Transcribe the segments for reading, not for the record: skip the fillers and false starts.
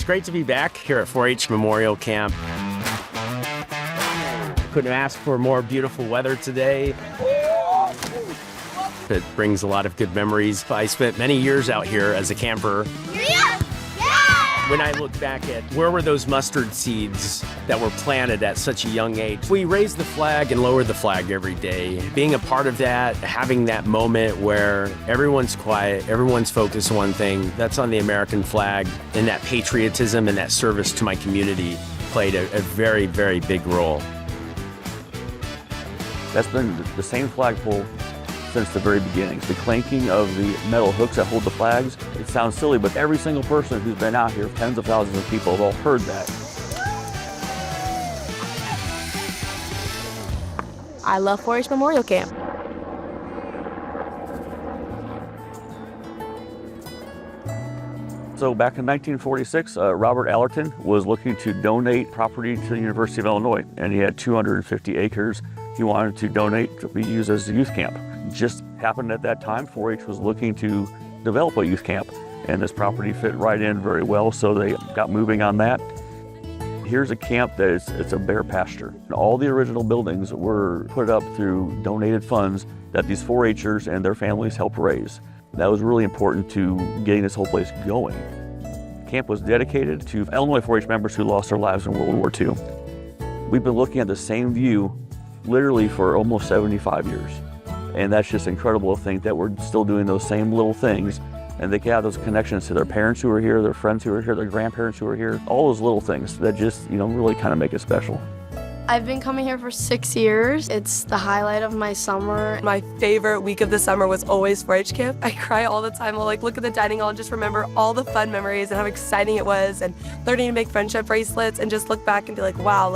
great to be back here at 4-H Memorial Camp. Couldn't ask for more beautiful weather today. It brings a lot of good memories. I spent many years out here as a camper. When I look back at where were those mustard seeds that were planted at such a young age, we raise the flag and lower the flag every day. Being a part of that, having that moment where everyone's quiet, everyone's focused on one thing, that's on the American flag, and that patriotism and that service to my community played a very, very big role. That's been the same flagpole since the very beginnings. The clanking of the metal hooks that hold the flags, it sounds silly, but every single person who's been out here, tens of thousands of people, have all heard that. I love 4-H Memorial Camp. So back in 1946, Robert Allerton was looking to donate property to the University of Illinois, and he had 250 acres he wanted to donate to be used as a youth camp. Just happened at that time, 4-H was looking to develop a youth camp, and this property fit right in very well, so they got moving on that. Here's a camp that it's a bare pasture. All the original buildings were put up through donated funds that these 4-Hers and their families helped raise. That was really important to getting this whole place going. Camp was dedicated to Illinois 4-H members who lost their lives in World War II. We've been looking at the same view literally for almost 75 years. And that's just incredible to think that we're still doing those same little things, and they can have those connections to their parents who are here, their friends who are here, their grandparents who are here, all those little things that just, really kind of make it special. I've been coming here for 6 years. It's the highlight of my summer. My favorite week of the summer was always 4-H camp. I cry all the time. I'll look at the dining hall and just remember all the fun memories and how exciting it was, and learning to make friendship bracelets, and just look back and be like, wow,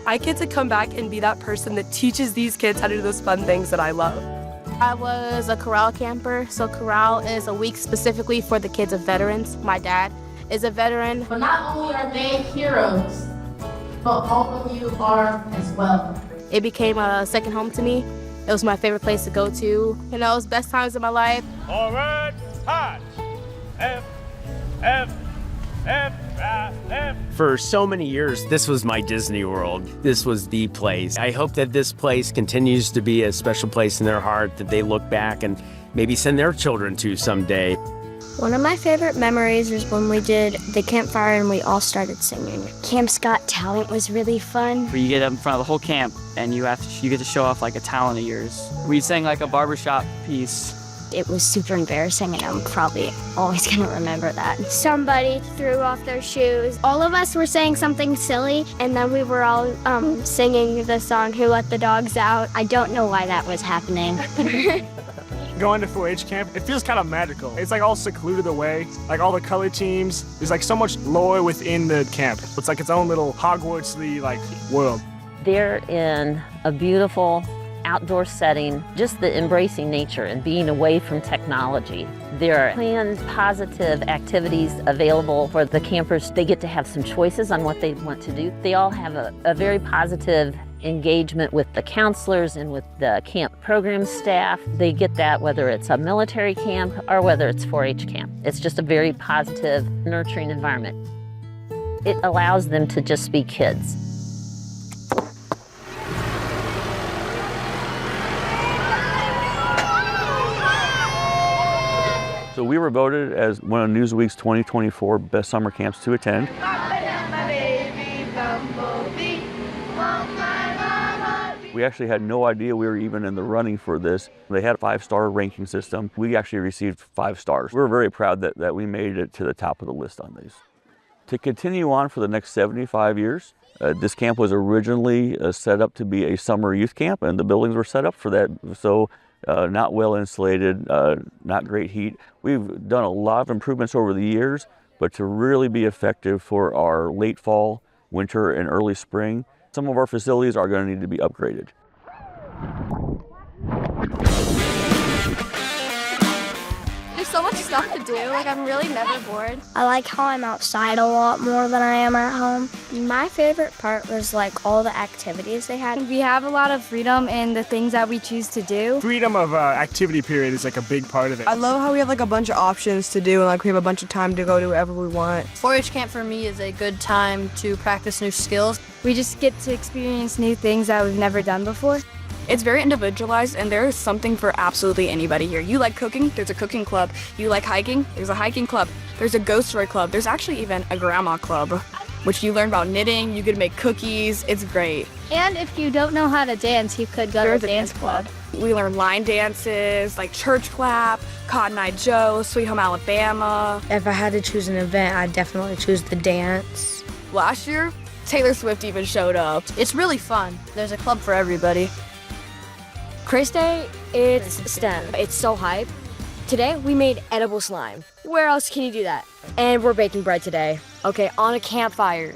I get to come back and be that person that teaches these kids how to do those fun things that I love. I was a corral camper, so corral is a week specifically for the kids of veterans. My dad is a veteran. But not only are they heroes, but all of you are as well. It became a second home to me. It was my favorite place to go to. It was best times of my life. All right, hot. F, F, F, F. For so many years, this was my Disney World. This was the place. I hope that this place continues to be a special place in their heart that they look back and maybe send their children to someday. One of my favorite memories was when we did the campfire and we all started singing. Camp's Got Talent was really fun. Where you get up in front of the whole camp and you get to show off a talent of yours. We sang a barbershop piece. It was super embarrassing, and I'm probably always gonna remember that. Somebody threw off their shoes. All of us were saying something silly, and then we were all singing the song, Who Let the Dogs Out. I don't know why that was happening. Going to 4-H camp, it feels kind of magical. It's all secluded away, all the color teams. There's so much lore within the camp. It's its own little Hogwarts-y world. They're in a beautiful outdoor setting, just the embracing nature and being away from technology. There are planned positive activities available for the campers. They get to have some choices on what they want to do. They all have a very positive engagement with the counselors and with the camp program staff. They get that whether it's a military camp or whether it's 4-H camp. It's just a very positive, nurturing environment. It allows them to just be kids. So we were voted as one of Newsweek's 2024 best summer camps to attend. We actually had no idea we were even in the running for this. They had a 5-star ranking system. We actually received 5 stars. We were very proud that we made it to the top of the list on these. To continue on for the next 75 years, this camp was originally set up to be a summer youth camp, and the buildings were set up for that. So not well insulated, not great heat. We've done a lot of improvements over the years, but to really be effective for our late fall, winter, and early spring, some of our facilities are going to need to be upgraded. This There's so much stuff to do. Like, I'm really never bored. I like how I'm outside a lot more than I am at home. My favorite part was like all the activities they had. We have a lot of freedom in the things that we choose to do. Freedom of activity period is like a big part of it. I love how we have like a bunch of options to do and like we have a bunch of time to go to wherever we want. 4-H camp for me is a good time to practice new skills. We just get to experience new things that we've never done before. It's very individualized, and there is something for absolutely anybody here. You like cooking, there's a cooking club. You like hiking, there's a hiking club. There's a ghost story club. There's actually even a grandma club, which you learn about knitting, you get to make cookies. It's great. And if you don't know how to dance, you could go to a dance club. We learn line dances, like church clap, Cotton Eye Joe, Sweet Home Alabama. If I had to choose an event, I'd definitely choose the dance. Last year, Taylor Swift even showed up. It's really fun. There's a club for everybody. Craze Day, it's STEM. It's so hype. Today, we made edible slime. Where else can you do that? And we're baking bread today. Okay, on a campfire.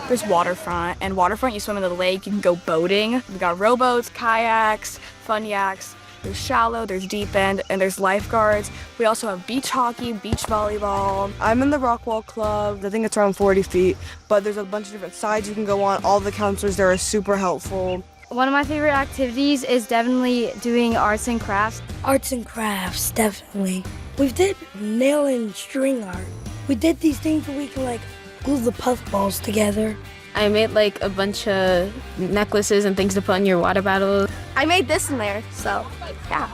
There's waterfront, and waterfront, you swim in the lake, you can go boating. We got rowboats, kayaks, fun yaks. There's shallow, there's deep end, and there's lifeguards. We also have beach hockey, beach volleyball. I'm in the rock wall club. I think it's around 40 feet, but there's a bunch of different sides you can go on. All the counselors there are super helpful. One of my favorite activities is definitely doing arts and crafts. Arts and crafts, definitely. We did nail and string art. We did these things where we can like glue the puff balls together. I made like a bunch of necklaces and things to put in your water bottle. I made this in there, so yeah.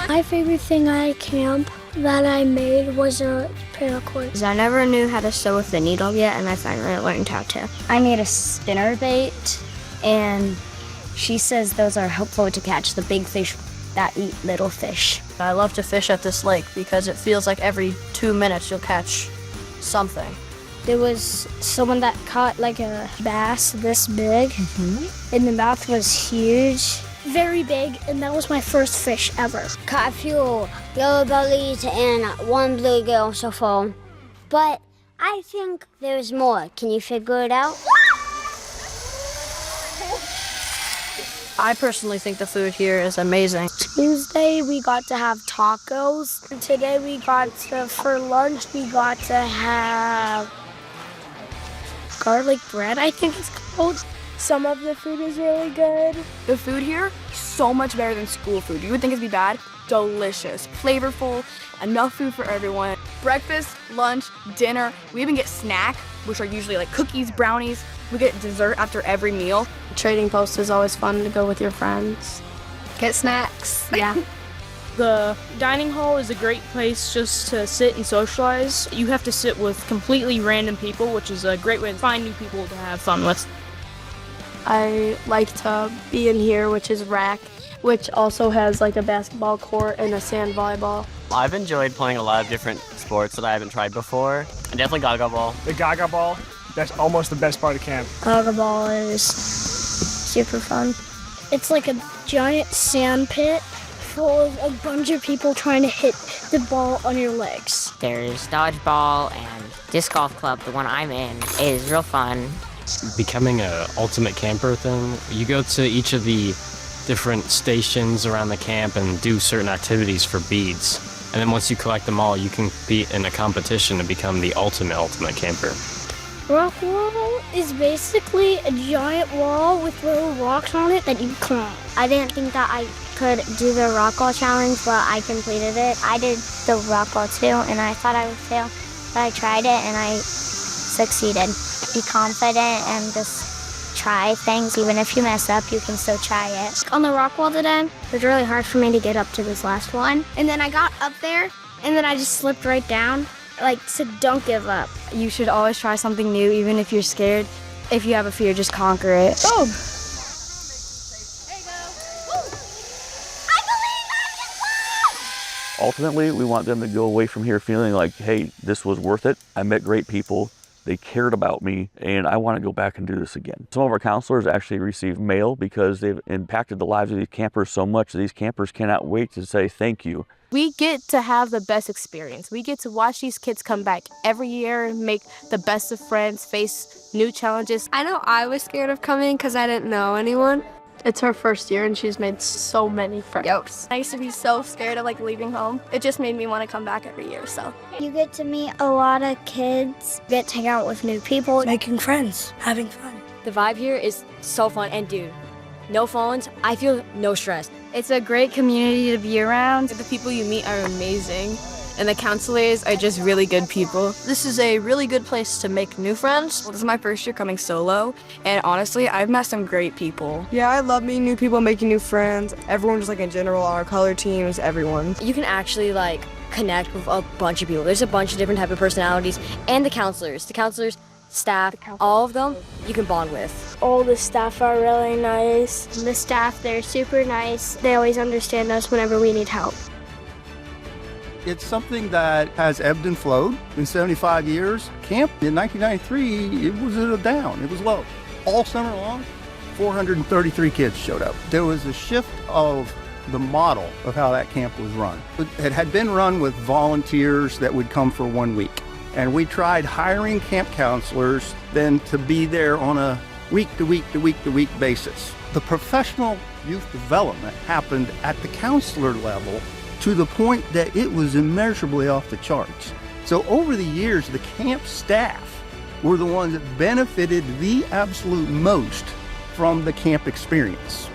My favorite thing at camp that I made was a paracord. I never knew how to sew with the needle yet, and I finally learned how to. I made a spinner bait, and she says those are helpful to catch the big fish that eat little fish. I love to fish at this lake because it feels like every 2 minutes you'll catch something. There was someone that caught like a bass this big, and the mouth was huge. Very big, and that was my first fish ever. Caught a few yellow bellies and one bluegill so far. But I think there's more. Can you figure it out? I personally think the food here is amazing. Tuesday we got to have tacos. And today for lunch we got to have garlic bread, I think it's called. Some of the food is really good. The food here, so much better than school food. You would think it'd be bad. Delicious, flavorful, enough food for everyone. Breakfast, lunch, dinner. We even get snack, which are usually like cookies, brownies. We get dessert after every meal. Trading post is always fun to go with your friends. Get snacks. Yeah. The dining hall is a great place just to sit and socialize. You have to sit with completely random people, which is a great way to find new people to have fun with. I like to be in here, which is rack, which also has like a basketball court and a sand volleyball. I've enjoyed playing a lot of different sports that I haven't tried before. And definitely Gaga Ball. The Gaga Ball, that's almost the best part of camp. Gaga Ball is super fun. It's like a giant sand pit full of a bunch of people trying to hit the ball on your legs. There's dodgeball and disc golf club, the one I'm in, is real fun. Becoming an ultimate camper thing, you go to each of the different stations around the camp and do certain activities for beads. And then once you collect them all, you can compete in a competition to become the ultimate camper. Rock wall is basically a giant wall with little rocks on it that you climb. I didn't think that I could do the rock wall challenge, but I completed it. I did the rock wall too, and I thought I would fail, but I tried it and I succeeded. Be confident and just try things. Even if you mess up, you can still try it. On the rock wall today, it was really hard for me to get up to this last one. And then I got up there, and then I just slipped right down. So don't give up. You should always try something new, even if you're scared. If you have a fear, just conquer it. Boom! Ultimately, we want them to go away from here feeling like, hey, this was worth it. I met great people. They cared about me, and I want to go back and do this again. Some of our counselors actually receive mail because they've impacted the lives of these campers so much that these campers cannot wait to say thank you. We get to have the best experience. We get to watch these kids come back every year, make the best of friends, face new challenges. I know I was scared of coming because I didn't know anyone. It's her first year and she's made so many friends. I used to be so scared of like leaving home. It just made me want to come back every year, so. You get to meet a lot of kids, get to hang out with new people. Making friends, having fun. The vibe here is so fun, and dude, no phones, I feel no stress. It's a great community to be around. The people you meet are amazing, and the counselors are just really good people. This is a really good place to make new friends. Well, this is my first year coming solo, and honestly, I've met some great people. Yeah, I love meeting new people, making new friends. Everyone just like in general, our color teams, everyone. You can actually like connect with a bunch of people. There's a bunch of different type of personalities, and the counselors, staff, all of them, you can bond with. All the staff are really nice. The staff, they're super nice. They always understand us whenever we need help. It's something that has ebbed and flowed in 75 years. Camp in 1993, it was at a down, it was low. All summer long, 433 kids showed up. There was a shift of the model of how that camp was run. It had been run with volunteers that would come for 1 week. And we tried hiring camp counselors then to be there on a week-to-week basis. The professional youth development happened at the counselor level to the point that it was immeasurably off the charts. So over the years, the camp staff were the ones that benefited the absolute most from the camp experience.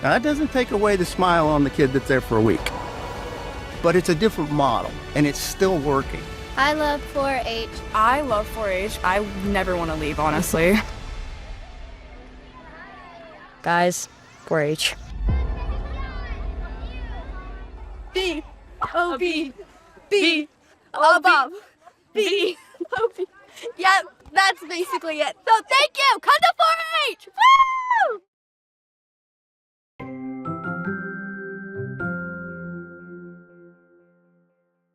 Now that doesn't take away the smile on the kid that's there for a week, but it's a different model and it's still working. I love 4-H. I love 4-H. I never want to leave, honestly. Guys, 4-H. B-O-B, B, above, B-O-B. Yeah, that's basically it. So thank you. Come to